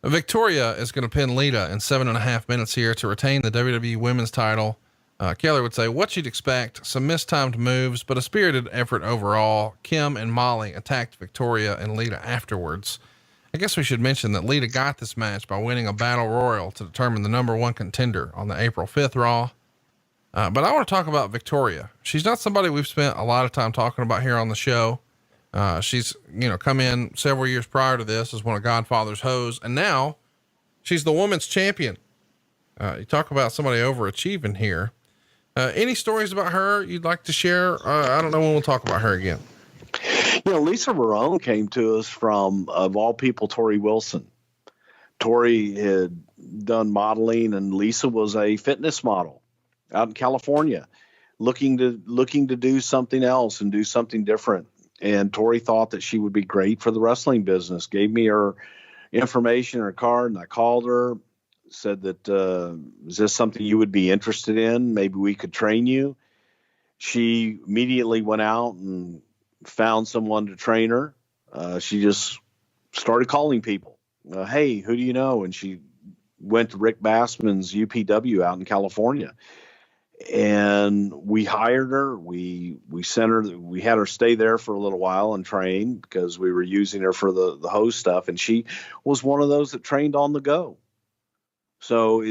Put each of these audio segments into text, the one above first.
Victoria is going to pin Lita in 7.5 minutes here to retain the WWE Women's title. Keller would say what you'd expect, some mistimed moves, but a spirited effort overall. Kim and Molly attacked Victoria and Lita afterwards. I guess we should mention that Lita got this match by winning a battle royal to determine the number one contender on the April 5th Raw. But I want to talk about Victoria. She's not somebody we've spent a lot of time talking about here on the show. She's, come in several years prior to this as one of Godfather's hoes. And now she's the women's champion. You talk about somebody overachieving here. Any stories about her you'd like to share? I don't know when we'll talk about her again. Lisa Barone came to us from, of all people, Tori Wilson. Tori had done modeling, and Lisa was a fitness model out in California, looking to do something else and do something different. And Tori thought that she would be great for the wrestling business, gave me her information, her card, and I called her, said that, is this something you would be interested in? Maybe we could train you. She immediately went out and found someone to train her. She just started calling people. Hey, who do you know? And she went to Rick Bassman's UPW out in California. And we hired her. We sent her, we had her stay there for a little while and train because we were using her for the host stuff. And she was one of those that trained on the go. So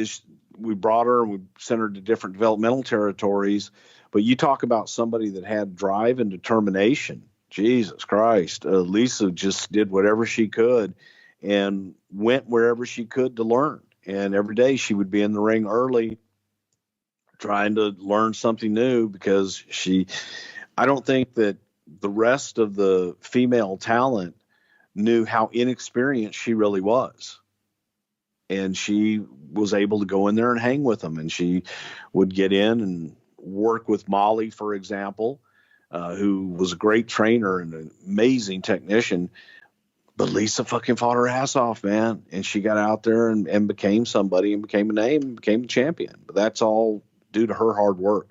we brought her and we sent her to different developmental territories. But you talk about somebody that had drive and determination. Jesus Christ. Lisa just did whatever she could and went wherever she could to learn. And every day she would be in the ring early, trying to learn something new, because I don't think that the rest of the female talent knew how inexperienced she really was. And she was able to go in there and hang with them. And she would get in and work with Molly, for example, who was a great trainer and an amazing technician. But Lisa fucking fought her ass off, man. And she got out there and became somebody and became a name and became a champion. But that's all due to her hard work.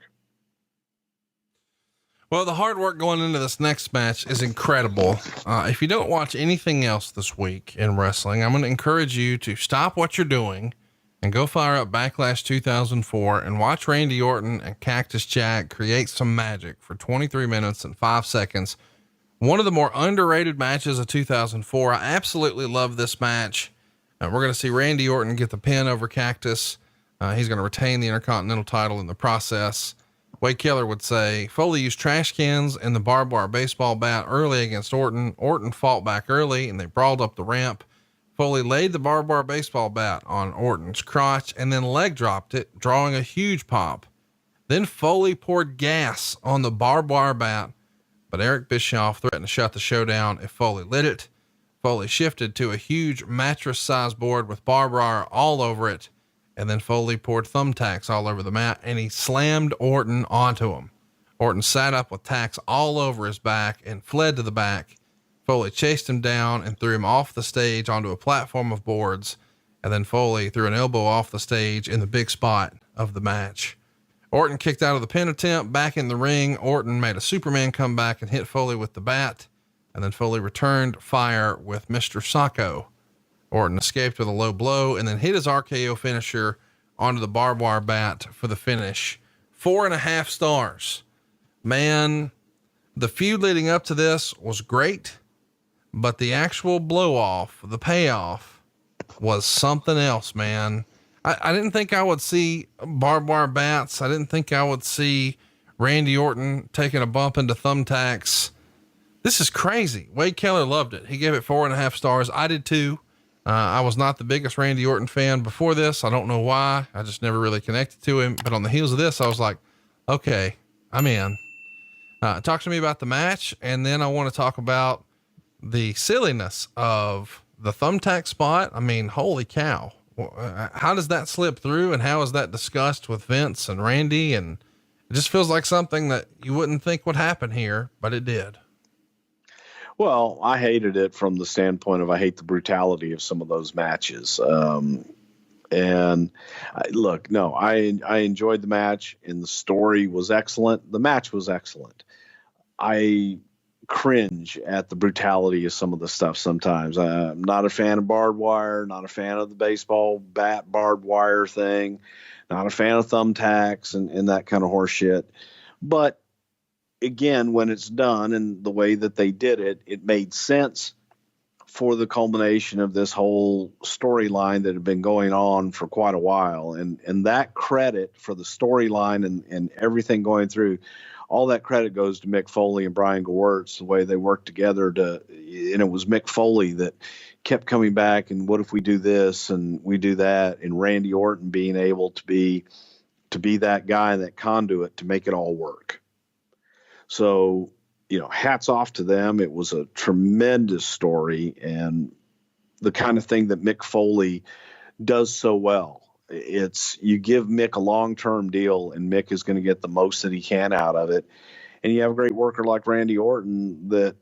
Well, the hard work going into this next match is incredible. If you don't watch anything else this week in wrestling, I'm going to encourage you to stop what you're doing and go fire up Backlash 2004 and watch Randy Orton and Cactus Jack create some magic for 23 minutes and 5 seconds. One of the more underrated matches of 2004. I absolutely love this match. We're going to see Randy Orton get the pin over Cactus. He's going to retain the Intercontinental title in the process. Wade Keller would say Foley used trash cans and the barbed wire baseball bat early against Orton. Orton fought back early and they brawled up the ramp. Foley laid the barbed wire baseball bat on Orton's crotch and then leg dropped it, drawing a huge pop. Then Foley poured gas on the barbed wire bat, but Eric Bischoff threatened to shut the show down if Foley lit it. Foley shifted to a huge mattress-sized board with barbed wire all over it. And then Foley poured thumbtacks all over the mat and he slammed Orton onto him. Orton sat up with tacks all over his back and fled to the back. Foley chased him down and threw him off the stage onto a platform of boards. And then Foley threw an elbow off the stage in the big spot of the match. Orton kicked out of the pin attempt. Back in the ring, Orton made a Superman comeback and hit Foley with the bat. And then Foley returned fire with Mr. Sacco. Orton escaped with a low blow and then hit his RKO finisher onto the barbed wire bat for the finish. 4.5 stars. Man, the feud leading up to this was great, but the actual blow off, the payoff was something else, man. I didn't think I would see barbed wire bats. I didn't think I would see Randy Orton taking a bump into thumbtacks. This is crazy. Wade Keller loved it. He gave it 4.5 stars. I did too. I was not the biggest Randy Orton fan before this. I don't know why. I just never really connected to him, but on the heels of this, I was like, okay, I'm in. Talk to me about the match. And then I want to talk about the silliness of the thumbtack spot. I mean, holy cow. How does that slip through and how is that discussed with Vince and Randy? And it just feels like something that you wouldn't think would happen here, but it did. Well, I hated it from the standpoint of I hate the brutality of some of those matches. I enjoyed the match and the story was excellent. The match was excellent. I cringe at the brutality of some of the stuff sometimes. I'm not a fan of barbed wire, not a fan of the baseball bat barbed wire thing, not a fan of thumbtacks and that kind of horse shit. But again, when it's done and the way that they did it, it made sense for the culmination of this whole storyline that had been going on for quite a while. And that credit for the storyline and everything going through, all that credit goes to Mick Foley and Brian Gewirtz, the way they worked together and it was Mick Foley that kept coming back and what if we do this and we do that, and Randy Orton being able to be that guy, that conduit to make it all work. So, hats off to them. It was a tremendous story and the kind of thing that Mick Foley does so well. It's you give Mick a long-term deal and Mick is going to get the most that he can out of it. And you have a great worker like Randy Orton that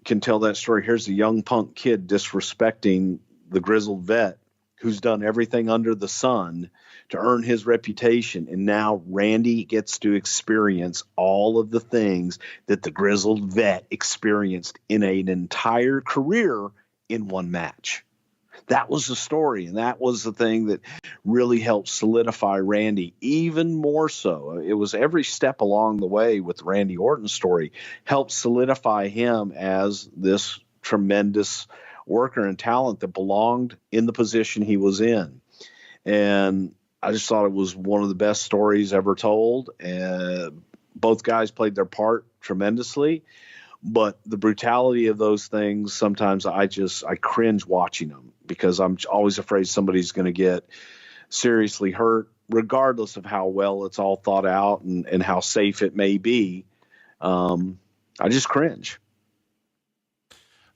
can tell that story. Here's a young punk kid disrespecting the grizzled vet who's done everything under the sun to earn his reputation. And now Randy gets to experience all of the things that the grizzled vet experienced in an entire career in one match. That was the story. And that was the thing that really helped solidify Randy even more so. It was every step along the way with the Randy Orton story helped solidify him as this tremendous worker and talent that belonged in the position he was in. And I just thought it was one of the best stories ever told. Both guys played their part tremendously, but the brutality of those things, sometimes I cringe watching them because I'm always afraid somebody's going to get seriously hurt, regardless of how well it's all thought out and how safe it may be. I just cringe.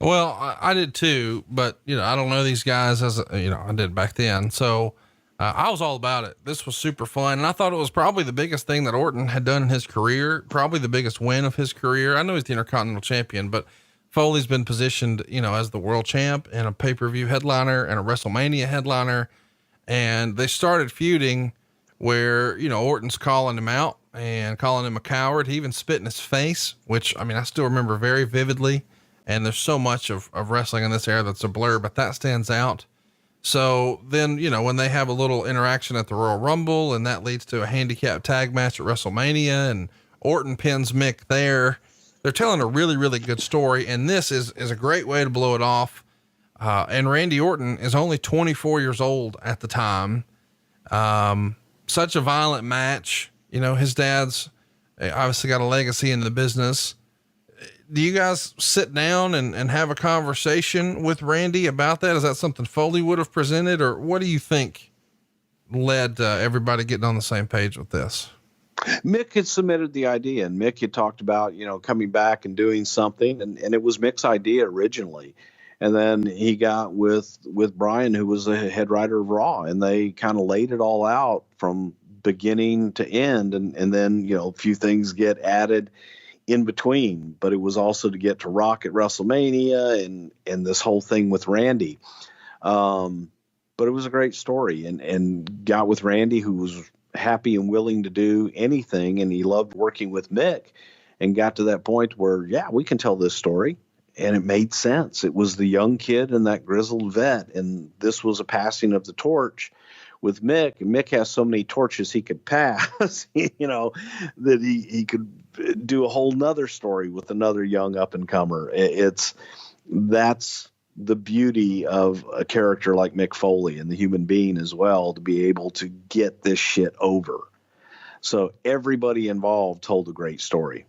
Well, I did too, but I don't know these guys I did back then. So, I was all about it. This was super fun. And I thought it was probably the biggest thing that Orton had done in his career, probably the biggest win of his career. I know he's the Intercontinental Champion, but Foley's been positioned, as the world champ and a pay-per-view headliner and a WrestleMania headliner. And they started feuding where, Orton's calling him out and calling him a coward. He even spit in his face, which, I still remember very vividly. And there's so much of wrestling in this era that's a blur, but that stands out. So then, when they have a little interaction at the Royal Rumble and that leads to a handicap tag match at WrestleMania and Orton pins Mick there, they're telling a really, really good story. And this is a great way to blow it off. And Randy Orton is only 24 years old at the time. Such a violent match. His dad's obviously got a legacy in the business. Do you guys sit down and have a conversation with Randy about that? Is that something Foley would have presented, or what do you think led everybody getting on the same page with this? Mick had submitted the idea and Mick had talked about, coming back and doing something. And it was Mick's idea originally. And then he got with Brian, who was the head writer of Raw, and they kind of laid it all out from beginning to end. And then, a few things get added in between, but it was also to get to Rock at WrestleMania and this whole thing with Randy. But it was a great story and got with Randy, who was happy and willing to do anything. And he loved working with Mick and got to that point where, we can tell this story. And it made sense. It was the young kid and that grizzled vet. And this was a passing of the torch with Mick. And Mick has so many torches he could pass, that he could do a whole nother story with another young up and comer. That's the beauty of a character like Mick Foley and the human being as well, to be able to get this shit over. So everybody involved told a great story.